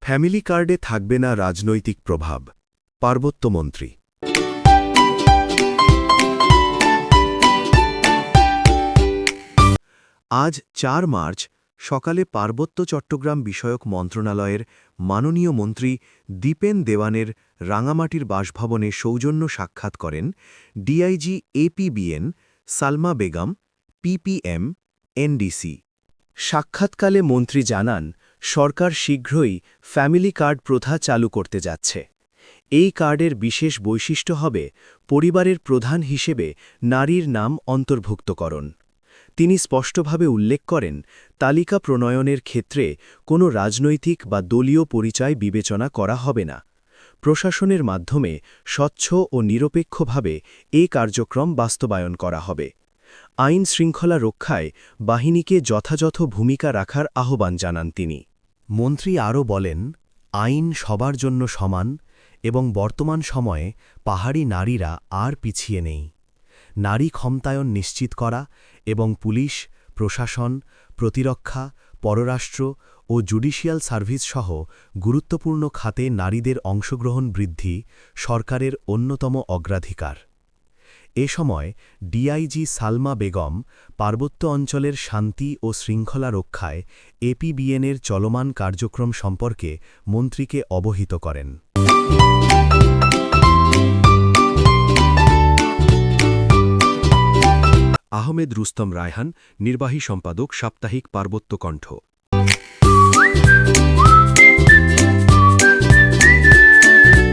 Family কার্ডে থাকবে না রাজনৈতিক প্রভাব, পার্বত্যমন্ত্রী। আজ ৪ মার্চ সকালে পার্বত্য চট্টগ্রাম বিষয়ক মন্ত্রণালয়ের মাননীয় মন্ত্রী দীপেন দেওয়ানের রাঙামাটির বাসভবনে সৌজন্য সাক্ষাৎ করেন DIG APBN Salma Begum, PPM, NDC. সাক্ষাৎকালে মন্ত্রী জানান, সরকার শীঘ্রই ফ্যামিলি কার্ড প্রথা চালু করতে যাচ্ছে। এই কার্ডের বিশেষ বৈশিষ্ট্য হবে পরিবারের প্রধান হিসেবে নারীর নাম অন্তর্ভুক্তকরণ। তিনি স্পষ্টভাবে উল্লেখ করেন, তালিকা প্রণয়নের ক্ষেত্রে কোনো রাজনৈতিক বা দলীয় পরিচয় বিবেচনা করা হবে না। প্রশাসনের মাধ্যমে স্বচ্ছ ও নিরপেক্ষভাবে এই কার্যক্রম বাস্তবায়ন করা হবে। আইন শৃঙ্খলা রক্ষায় বাহিনীকে যথাযথ ভূমিকা রাখার আহ্বান জানান তিনি। মন্ত্রী আরও বলেন, আইন সবার জন্য সমান এবং বর্তমান সময়ে পাহাড়ি নারীরা আর পিছিয়ে নেই। নারী ক্ষমতায়ন নিশ্চিত করা এবং পুলিশ, প্রশাসন, প্রতিরক্ষা, পররাষ্ট্র ও জুডিশিয়াল সার্ভিস সহ গুরুত্বপূর্ণ খাতে নারীদের অংশগ্রহণ বৃদ্ধি সরকারের অন্যতম অগ্রাধিকার। এ সময় ডিআইজি সালমা বেগম পার্বত্য অঞ্চলের শান্তি ও শৃঙ্খলা রক্ষায় এপিবিএনের চলমান কার্যক্রম সম্পর্কে মন্ত্রীকে অবহিত করেন। আহমেদ রুস্তম রায়হান, নির্বাহী সম্পাদক, সাপ্তাহিক পার্বত্য কণ্ঠ।